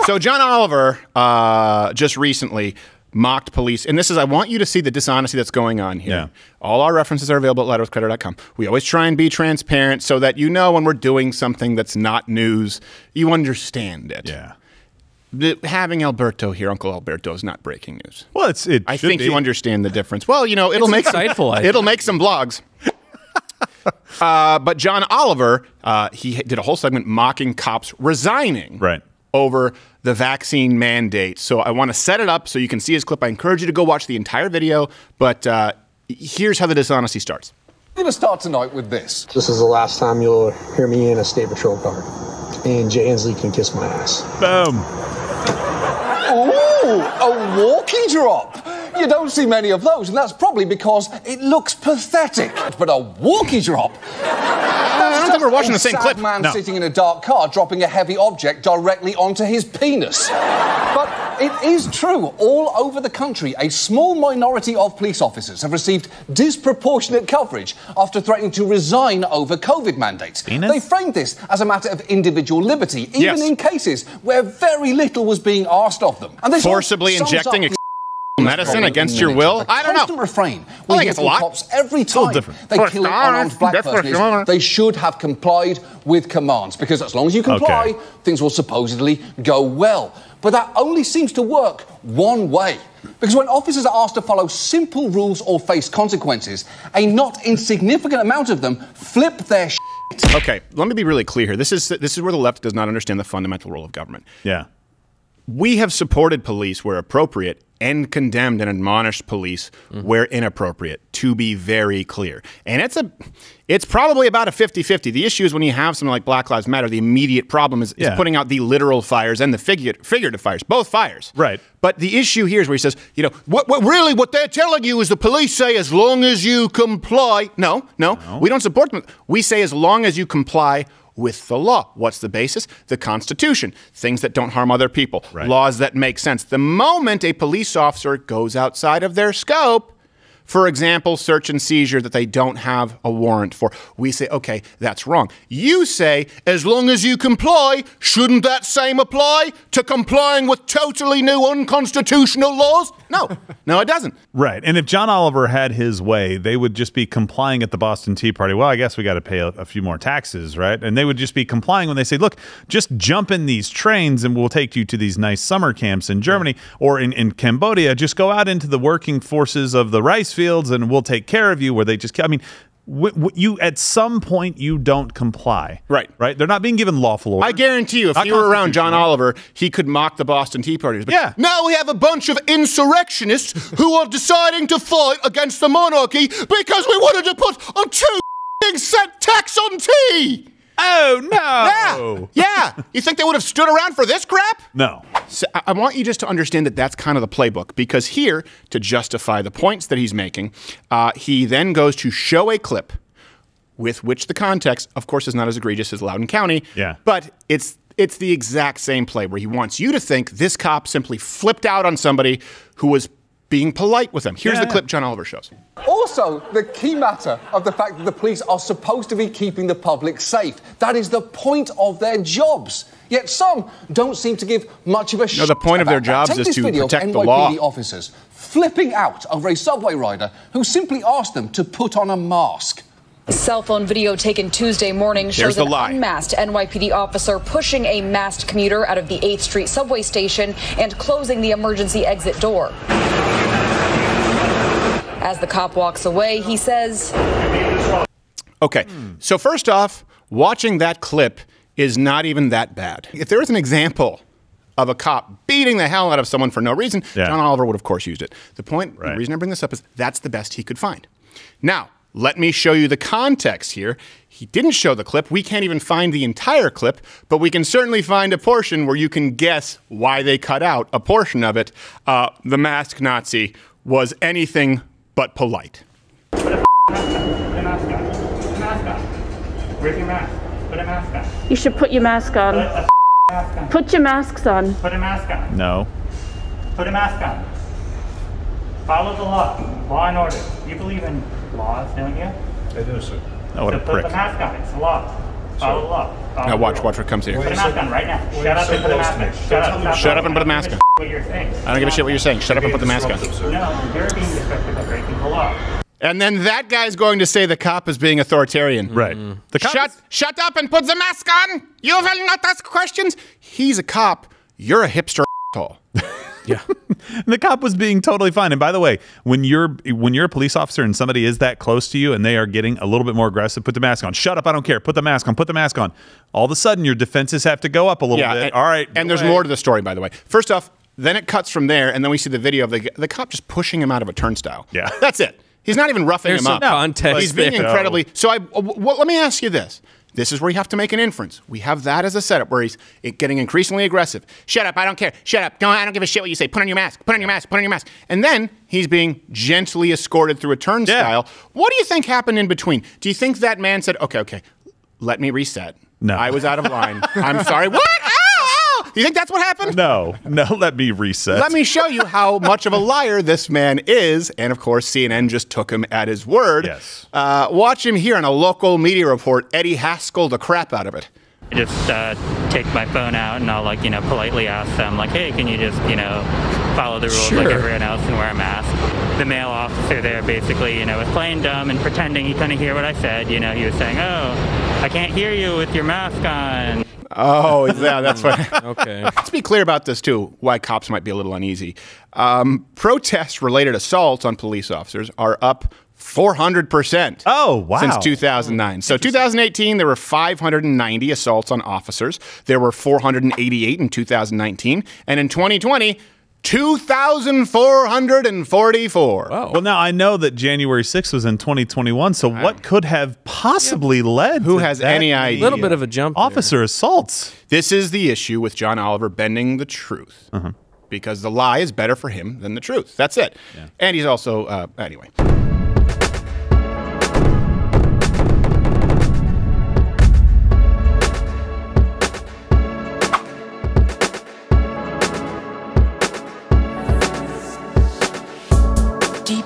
So John Oliver just recently mocked police. And this is, I want you to see the dishonesty that's going on here. Yeah. All our references are available at letterwithcrowder.com. We always try and be transparent so that you know when we're doing something that's not news, you understand it. Yeah. Having Alberto here, Uncle Alberto, is not breaking news. Well, I think you understand the difference. Well, you know, it'll make some blogs. But John Oliver, he did a whole segment mocking cops resigning over the vaccine mandate. So I want to set it up so you can see his clip. I encourage you to go watch the entire video, but here's how the dishonesty starts. I'm going to start tonight with this. This is the last time you'll hear me in a State Patrol car. And Jay Inslee can kiss my ass. Boom. Ooh, a walkie drop. You don't see many of those, and that's probably because it looks pathetic. But a walkie drop? I don't think we're watching the same clip. Man sitting in a dark car dropping a heavy object directly onto his penis. But it is true. All over the country, a small minority of police officers have received disproportionate coverage after threatening to resign over COVID mandates. Penis? They framed this as a matter of individual liberty, even in cases where very little was being asked of them. And this forcibly injecting medicine against your will? I don't know. Constant refrain. We hear from cops every time they kill an unarmed black person. They should have complied with commands, because as long as you comply, things will supposedly go well. But that only seems to work one way. Because when officers are asked to follow simple rules or face consequences, a not insignificant amount of them flip their shit. Okay, let me be really clear here. This is where the left does not understand the fundamental role of government. Yeah. We have supported police where appropriate and condemned and admonished police where inappropriate, to be very clear. And it's probably about a 50-50. The issue is when you have something like Black Lives Matter, the immediate problem is putting out the literal fires and the figurative fires, both fires. Right. But the issue here is where he says, you know, what they're telling you is the police say as long as you comply. No, we don't support them. We say as long as you comply with the law. What's the basis? The Constitution. Things that don't harm other people. Laws that make sense. The moment a police officer goes outside of their scope, for example, search and seizure that they don't have a warrant for, we say, okay, that's wrong. You say, as long as you comply, shouldn't that same apply to complying with totally new unconstitutional laws? No, it doesn't. Right. And if John Oliver had his way, they would just be complying at the Boston Tea Party. Well, I guess we got to pay a few more taxes, right? And they would just be complying when they say, look, just jump in these trains and we'll take you to these nice summer camps in Germany or in Cambodia. Just go out into the working forces of the rice fields and we'll take care of you, where they just, I mean, you at some point you don't comply. Right. They're not being given lawful orders. I guarantee you, if you were around John Oliver, he could mock the Boston Tea Party. But now we have a bunch of insurrectionists who are deciding to fight against the monarchy because we wanted to put a 2% tax on tea. Oh, no. Yeah. You think they would have stood around for this crap? No. So I want you just to understand that that's kind of the playbook, because here, to justify the points that he's making, he then goes to show a clip with which the context, of course, is not as egregious as Loudoun County. Yeah. But it's the exact same play where he wants you to think this cop simply flipped out on somebody who was being polite with them. Here's the clip John Oliver shows. Also, the key matter of the fact that the police are supposed to be keeping the public safe. That is the point of their jobs. Yet some don't seem to give much of a shit. No, the point of their jobs is to protect the law. NYPD officers flipping out over a subway rider who simply asked them to put on a mask. Cell phone video taken Tuesday morning shows an unmasked NYPD officer pushing a masked commuter out of the 8th Street subway station and closing the emergency exit door. As the cop walks away, he says... Okay, so first off, watching that clip is not even that bad. If there was an example of a cop beating the hell out of someone for no reason, John Oliver would, of course, used it. The point, the reason I bring this up is that's the best he could find. Now, let me show you the context here. He didn't show the clip. We can't even find the entire clip, but we can certainly find a portion where you can guess why they cut out a portion of it. The masked Nazi was anything but polite. Put a mask on. Put a mask on. Where's your mask? Put a mask on. You should put your mask on. Mask on. Put your masks on. Put a mask on. No. Put a mask on. Follow the law. Law and order. You believe in laws, don't you? I do, sir. Oh, what so a put prick. the mask on. It's the law. Follow the law. Now watch what comes here. Put a mask on right now. Shut up and put a mask on. Shut up. Shut up and put a mask on. What you're saying. I don't give a shit what you're saying. Shut up and put the mask on. No, you're being disrespectful of breaking the law. And then that guy's going to say the cop is being authoritarian. Right. The cop shut up and put the mask on. You will not ask questions. He's a cop. You're a hipster asshole. Yeah. The cop was being totally fine. And by the way, when you're a police officer and somebody is that close to you and they are getting a little bit more aggressive, put the mask on. Shut up, I don't care. Put the mask on. Put the mask on. All of a sudden, your defenses have to go up a little bit. All right. And there's more to the story, by the way. First off, then it cuts from there, and then we see the video of the cop just pushing him out of a turnstile. Yeah. That's it. He's not even roughing him up. Context He's being incredibly... So let me ask you this. This is where you have to make an inference. We have that as a setup where he's getting increasingly aggressive. Shut up, I don't care. Shut up. No, I don't give a shit what you say. Put on your mask. Put on your mask. Put on your mask. And then he's being gently escorted through a turnstile. Yeah. What do you think happened in between? Do you think that man said, okay, let me reset. No. I was out of line. I'm sorry. What? Do you think that's what happened? No, let me reset. Let me show you how much of a liar this man is. And of course, CNN just took him at his word. Yes. Watch him here on a local media report. Eddie Haskell the crap out of it. I just take my phone out and I'll politely ask them hey, can you just, follow the rules like everyone else and wear a mask. The male officer there basically, was playing dumb and pretending he couldn't hear what I said. He was saying, oh, I can't hear you with your mask on. Oh, yeah, that's what. Okay. Let's be clear about this, too, why cops might be a little uneasy. Protest-related assaults on police officers are up 400%. Oh, wow. Since 2009. So 2018, there were 590 assaults on officers. There were 488 in 2019. And in 2020, 2,444. Wow. Well, now I know that January 6th was in 2021, so what could have possibly led Who to has that any idea? A little bit of a jump officer there. assaults. This is the issue with John Oliver bending the truth. Because the lie is better for him than the truth. That's it. Yeah. And he's also, anyway. Deep